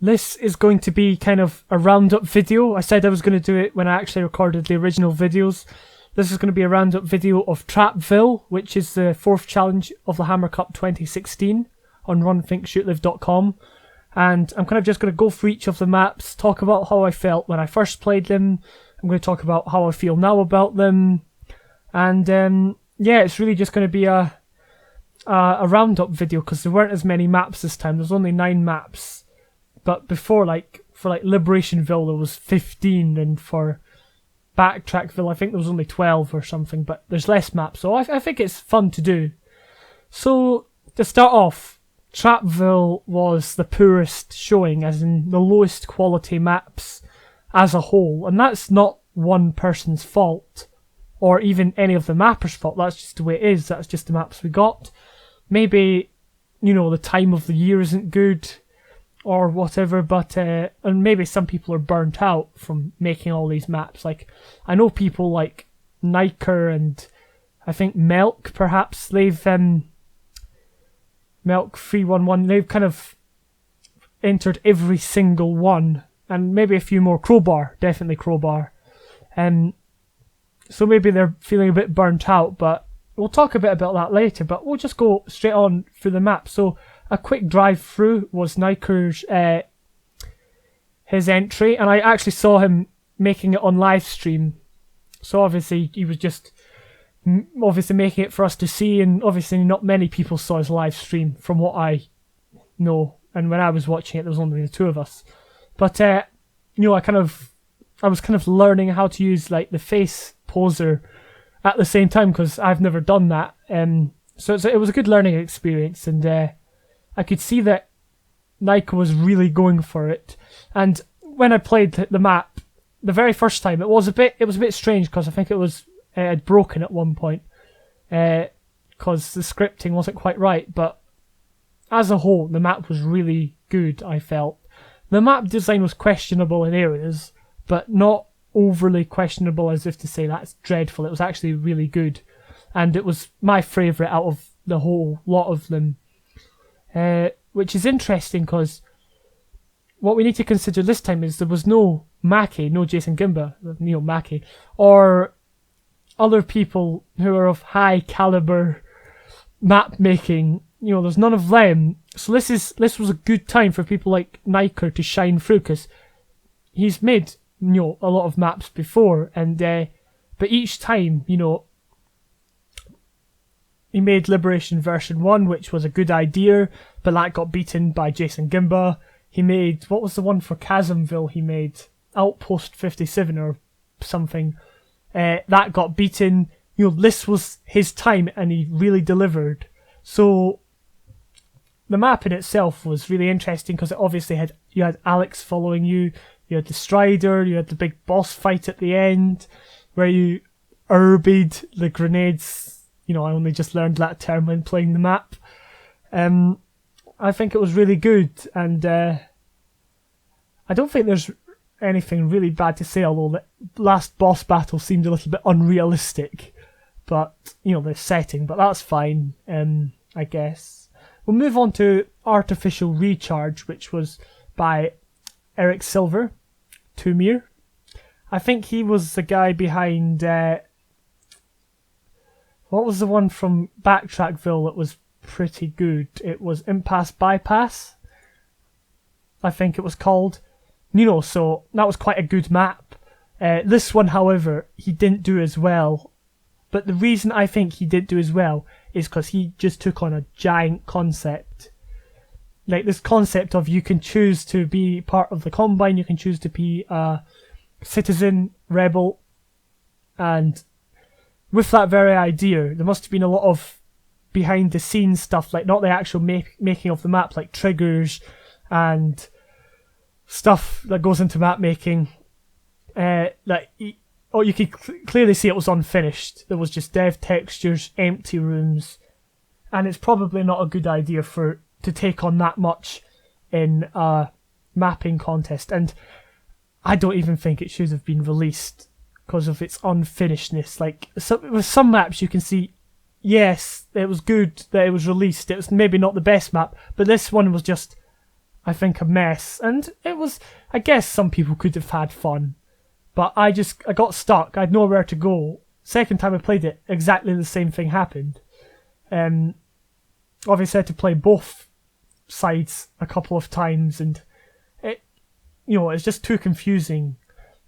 This is going to be kind of a roundup video. I said I was going to do it when I actually recorded the original videos. This is going to be a roundup video of TrapVille, which is the 4th challenge of the Hammer Cup 2016 on runthinkshootlive.com. And I'm kind of just going to go through each of the maps, talk about how I felt when I first played them. I'm going to talk about how I feel now about them. And yeah, it's really just going to be a roundup video because there weren't as many maps this time. There's only 9 maps. But before, for Liberationville, there was 15, and for Backtrackville, I think there was only 12 or something, but there's less maps, so I think it's fun to do. So, to start off, TrapVille was the poorest showing, as in the lowest quality maps as a whole, and that's not one person's fault, or even any of the mappers' fault. That's just the way it is. That's just the maps we got. Maybe, the time of the year isn't good, or whatever, but and maybe some people are burnt out from making all these maps. I know people like Niker and I think Melk, perhaps. They've Melk 311, they've kind of entered every single one, and maybe a few more. Crowbar, definitely Crowbar. So maybe they're feeling a bit burnt out, but we'll talk a bit about that later, but we'll just go straight on through the map. So a quick drive through was Niker's his entry, and I actually saw him making it on live stream. So obviously he was just making it for us to see, and obviously not many people saw his live stream from what I know. And when I was watching it, there was only the 2 of us. But I was kind of learning how to use the face poser at the same time because I've never done that. So it was a good learning experience, and I could see that Nike was really going for it. And when I played the map the very first time, it was a bit strange because I think it had broken at one point because the scripting wasn't quite right. But as a whole, the map was really good, I felt. The map design was questionable in areas, but not overly questionable as if to say that's dreadful. It was actually really good, and it was my favourite out of the whole lot of them. Which is interesting because what we need to consider this time is there was no Mackie, no Jason Gimba, Neil Mackie, or other people who are of high caliber map making. There's none of them. So this was a good time for people like Niker to shine through because he's made a lot of maps before, and but each time he made Liberation version 1, which was a good idea, but that got beaten by Jason Gimba. He made, what was the one for Chasmville he made? Outpost 57 or something. That got beaten. This was his time, and he really delivered. So the map in itself was really interesting because it obviously you had Alex following you, you had the Strider, you had the big boss fight at the end, where you herbied the grenades. I only just learned that term when playing the map. I think it was really good, and I don't think there's anything really bad to say, although the last boss battle seemed a little bit unrealistic. But, the setting, but that's fine, I guess. We'll move on to Artificial Recharge, which was by Eric Silver, Tumir. I think he was the guy behind... what was the one from Backtrackville that was pretty good? It was Impasse Bypass, I think it was called. So that was quite a good map. This one, however, he didn't do as well. But the reason I think he didn't do as well is because he just took on a giant concept. This concept of you can choose to be part of the Combine, you can choose to be a citizen, rebel, and with that very idea, there must have been a lot of behind the scenes stuff, not the actual making of the map, like triggers and stuff that goes into map making. You could clearly see it was unfinished. There was just dev textures, empty rooms, and it's probably not a good idea to take on that much in a mapping contest. And I don't even think it should have been released because of its unfinishedness. With some maps you can see, yes, it was good that it was released. It was maybe not the best map, but this one was just I think, a mess. And it was, I guess some people could have had fun, but I got stuck. I had nowhere to go. Second time I played it, exactly the same thing happened. Obviously I had to play both sides a couple of times, and it's just too confusing.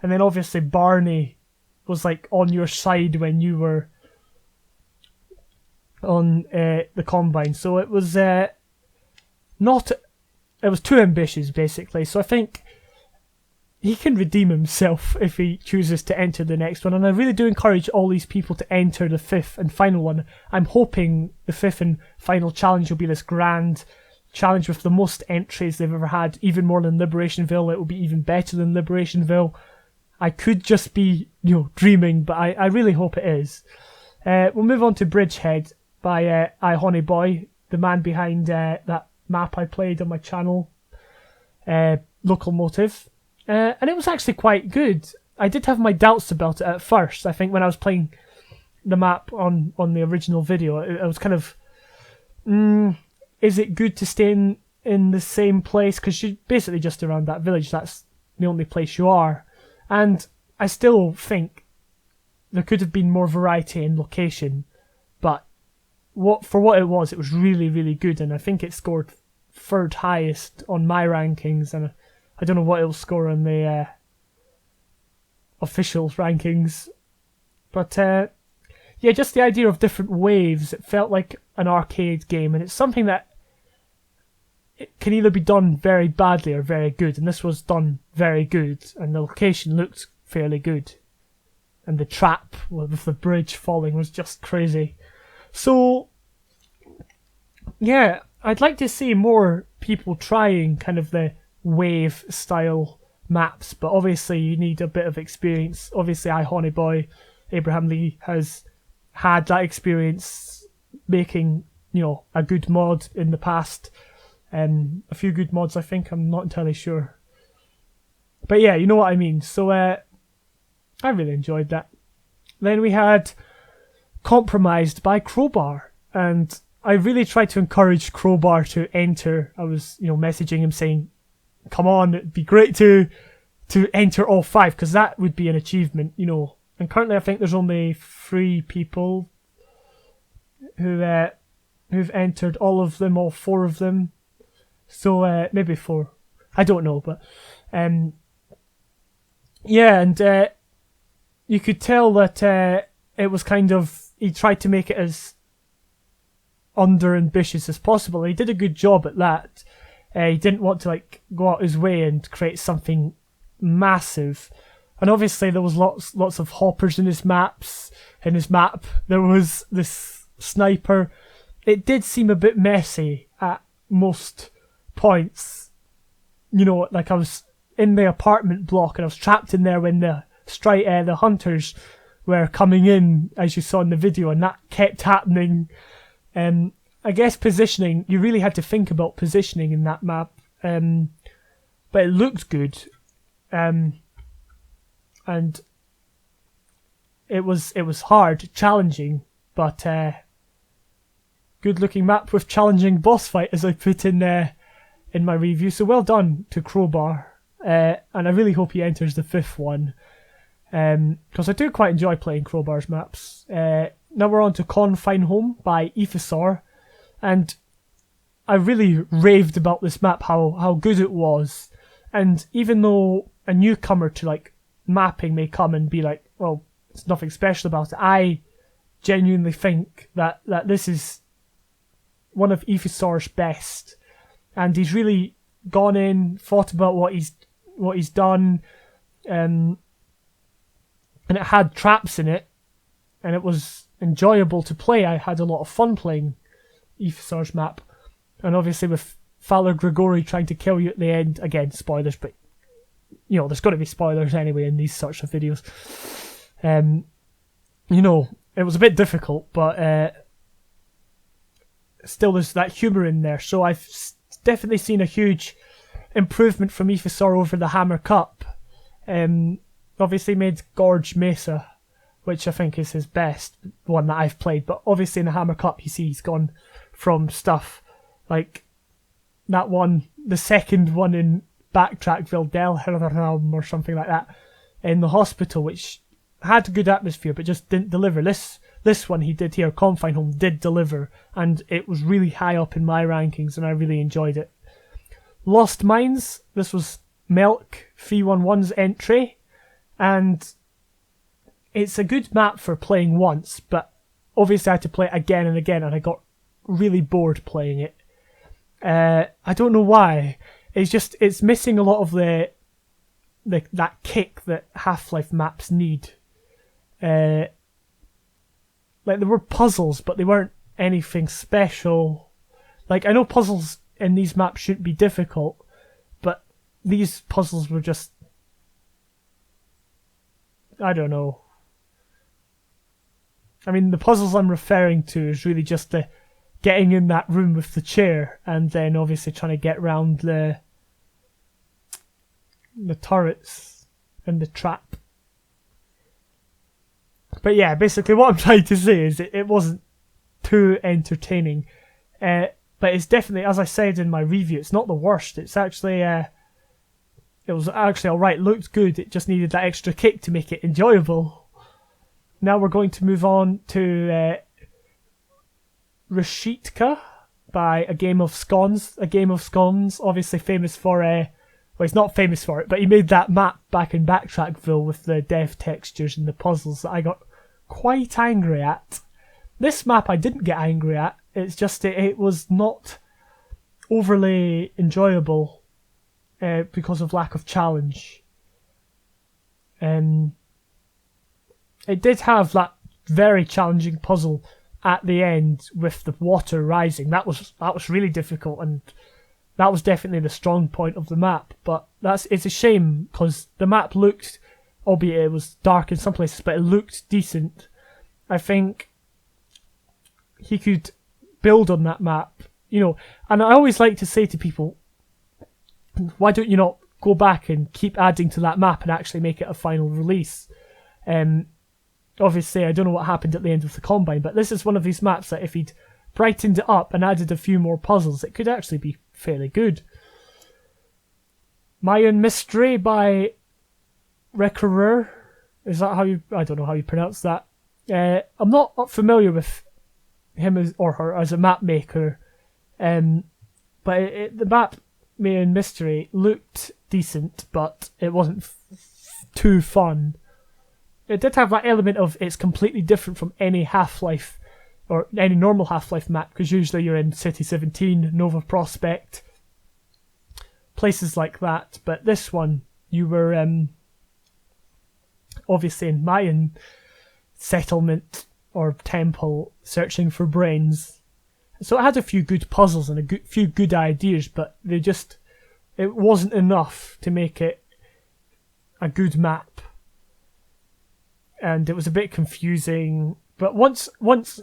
And then obviously Barney was like on your side when you were on the Combine, so it was it was too ambitious basically. So I think he can redeem himself if he chooses to enter the next one, and I really do encourage all these people to enter the fifth and final one. I'm hoping the fifth and final challenge will be this grand challenge with the most entries they've ever had, even more than Liberationville. It will be even better than Liberationville. I could just be, dreaming, but I really hope it is. We'll move on to Bridgehead by iHoneyBoy, the man behind that map I played on my channel, Locomotive. And it was actually quite good. I did have my doubts about it at first. I think when I was playing the map on the original video, I was kind of, is it good to stay in the same place? Because you're basically just around that village. That's the only place you are. And I still think there could have been more variety in location. But for what it was really, really good. And I think it scored third highest on my rankings. And I don't know what it'll score on the official rankings. But just the idea of different waves. It felt like an arcade game. And it's something that it can either be done very badly or very good, and this was done very good, and the location looked fairly good, and the trap with the bridge falling was just crazy. So yeah, I'd like to see more people trying kind of the wave style maps, but obviously you need a bit of experience. Obviously iHoneyBoy, Abraham Lee, has had that experience making a good mod in the past. A few good mods, I think. I'm not entirely sure. But yeah, you know what I mean. So I really enjoyed that. Then we had Compromised by Crowbar. And I really tried to encourage Crowbar to enter. I was, messaging him saying, come on, it'd be great to enter all 5, because that would be an achievement, And currently I think there's only 3 people who've entered all of them, all 4 of them. So maybe 4, I don't know, but you could tell that it was kind of, he tried to make it as under ambitious as possible. He did a good job at that. He didn't want to go out his way and create something massive. And obviously there was lots of hoppers in his map. There was this sniper. It did seem a bit messy at most points. I was in the apartment block and I was trapped in there when the hunters were coming in, as you saw in the video, and that kept happening. I guess positioning, you really had to think about positioning in that map, but it looked good, and it was hard, challenging, but good looking map with challenging boss fight, as I put in my review. So well done to Crowbar, and I really hope he enters the 5th one, because I do quite enjoy playing Crowbar's maps. Now we're on to Confine Home by Ephisar, and I really raved about this map, how good it was. And even though a newcomer to mapping may come and be like, well, it's nothing special about it, I genuinely think that this is one of Ephisar's best, and he's really gone in, thought about what he's done, and it had traps in it, and it was enjoyable to play. I had a lot of fun playing Ephisar's map, and obviously with Fowler Grigori trying to kill you at the end, again, spoilers, but there's got to be spoilers anyway in these sorts of videos. It was a bit difficult, but still there's that humour in there. So I've definitely seen a huge improvement from Ephisar over the Hammer Cup. Obviously made Gorge Mesa, which I think is his best one that I've played, but obviously in the Hammer Cup you see he's gone from stuff like that one, the second one in TrapVille Round-Up or something like that, in the hospital, which had a good atmosphere but just didn't deliver. This one he did here, Confine Home, did deliver, and it was really high up in my rankings, and I really enjoyed it. Lost Mines, this was Melk 311's entry, and it's a good map for playing once, but obviously I had to play it again and again, and I got really bored playing it. I don't know why. It's missing a lot of that kick that Half-Life maps need. Like, there were puzzles, but they weren't anything special. Like, I know puzzles in these maps shouldn't be difficult, but these puzzles were just, I don't know. I mean, the puzzles I'm referring to is really just the getting in that room with the chair, and then obviously trying to get round the turrets and the trap. But yeah, basically what I'm trying to say is it wasn't too entertaining. But it's definitely, as I said in my review, it's not the worst. It's actually, it was actually alright, looked good, it just needed that extra kick to make it enjoyable. Now we're going to move on to Rashitka by A Game of Scones. A Game of Scones, obviously famous for, well, he's not famous for it, but he made that map back in TrapVille with the dev textures and the puzzles that I got quite angry at. This map I didn't get angry at, it's just it was not overly enjoyable because of lack of challenge. It did have that very challenging puzzle at the end with the water rising. That was really difficult, and that was definitely the strong point of the map. But it's a shame because the map looked, albeit it was dark in some places, but it looked decent. I think he could build on that map, and I always like to say to people, why don't you not go back and keep adding to that map and actually make it a final release? Obviously, I don't know what happened at the end of the Combine, but this is one of these maps that if he'd brightened it up and added a few more puzzles, it could actually be fairly good. Mayan Mystery by Recurer. Is that how you... I don't know how you pronounce that. I'm not familiar with him or her as a map maker, but the map Mayan Mystery looked decent, but it wasn't too fun. It did have that element of it's completely different from any Half-Life or any normal Half-Life map, because usually you're in City 17, Nova Prospect, places like that. But this one, you were obviously in Mayan settlement or temple searching for brains. So it had a few good puzzles and few good ideas, but it wasn't enough to make it a good map. And it was a bit confusing, but once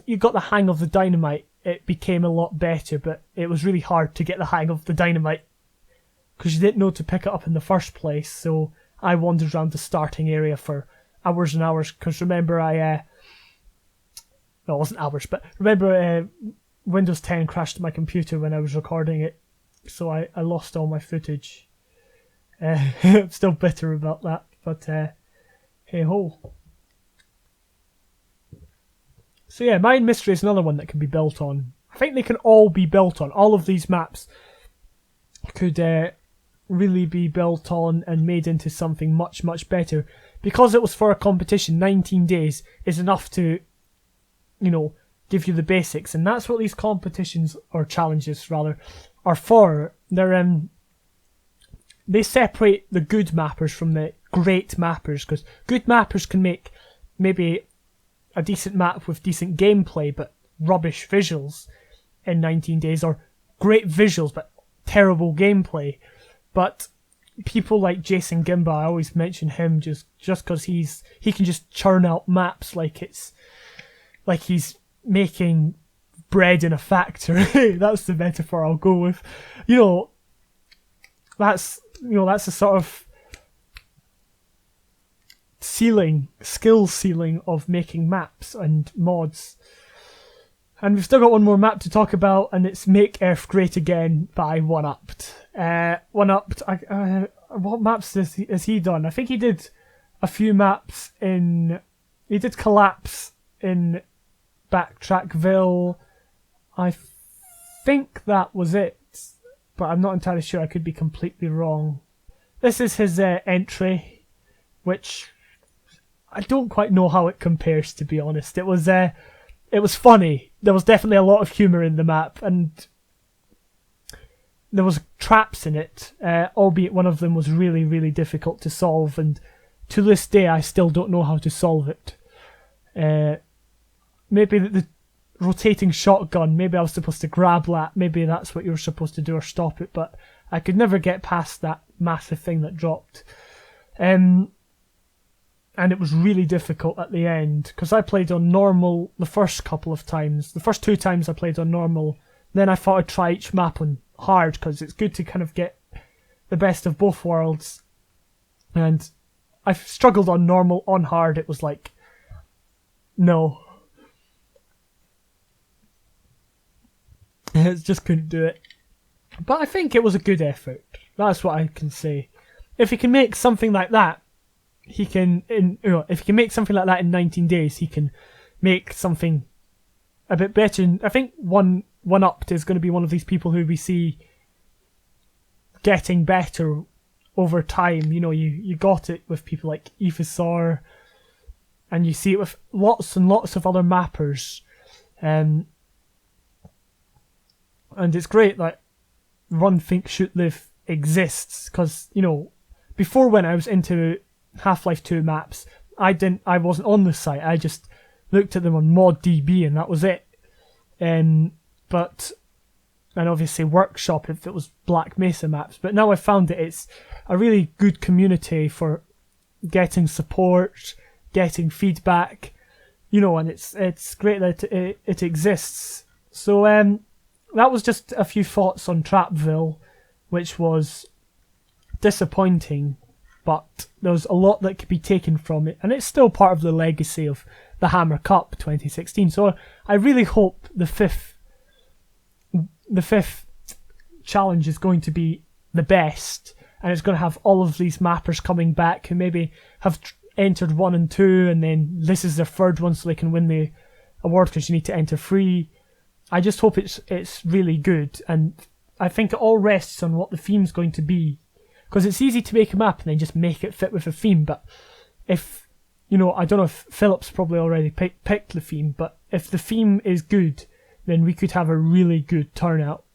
you got the hang of the dynamite, it became a lot better. But it was really hard to get the hang of the dynamite because you didn't know to pick it up in the first place. So I wandered around the starting area for hours and hours. Because remember, it wasn't hours, but remember, Windows 10 crashed my computer when I was recording it, so I lost all my footage. I'm still bitter about that, but hey ho. So yeah, Mayan Mystery is another one that can be built on. I think they can all be built on. All of these maps could really be built on and made into something much, much better. Because it was for a competition, 19 days is enough to, give you the basics. And that's what these competitions, or challenges rather, are for. They separate the good mappers from the great mappers, because good mappers can make maybe a decent map with decent gameplay but rubbish visuals in 19 days, or great visuals but terrible gameplay. But people like Jason Gimba, I always mention him just because he can just churn out maps like it's like he's making bread in a factory. That's the metaphor I'll go with. That's a sort of skill ceiling of making maps and mods. And we've still got one more map to talk about, and it's Make Earth Great Again by One-Upped. One-Upped, what maps has he done? I think he did a few maps in... He did Collapse in TrapVille. I think that was it, but I'm not entirely sure. I could be completely wrong. This is his entry, which I don't quite know how it compares, to be honest. It was funny. There was definitely a lot of humour in the map, and there was traps in it, albeit one of them was really, really difficult to solve, and to this day I still don't know how to solve it. Maybe the rotating shotgun, maybe I was supposed to grab that, maybe that's what you were supposed to do or stop it, but I could never get past that massive thing that dropped. And it was really difficult at the end, because I played on normal the first couple of times. The first 2 times I played on normal, then I thought I'd try each map on hard, because it's good to kind of get the best of both worlds. And I struggled on normal. On hard it was like, no. I just couldn't do it. But I think it was a good effort. That's what I can say. If he can make something like that, if he can make something like that in 19 days, he can make something a bit better. And I think One-Upped is going to be one of these people who we see getting better over time. You know, you got it with people like Ephisar, and you see it with lots and lots of other mappers. And it's great that Run, Think, Shoot, Live exists, because, you know, before, when I was into Half-Life 2 maps, I wasn't on the site. I just looked at them on ModDB, and that was it. And obviously Workshop if it was Black Mesa maps. But now I've found that it's a really good community for getting support, getting feedback, you know, and it's great that it exists. So that was just a few thoughts on TrapVille, which was disappointing, but there was a lot that could be taken from it, and it's still part of the legacy of the Hammer Cup 2016. So I really hope the fifth challenge is going to be the best, and it's going to have all of these mappers coming back who maybe have entered 1 and 2, and then this is their 3rd one, so they can win the award, because you need to enter 3. I just hope it's really good, and I think it all rests on what the theme's going to be, because it's easy to make a map and then just make it fit with a theme. But if, you know, I don't know if Philip's probably already picked the theme, but if the theme is good, then we could have a really good turnout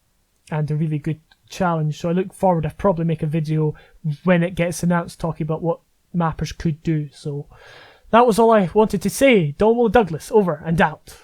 and a really good challenge. So I look forward. I'll probably make a video when it gets announced talking about what mappers could do. So that was all I wanted to say. Dolmo Douglas, over and out.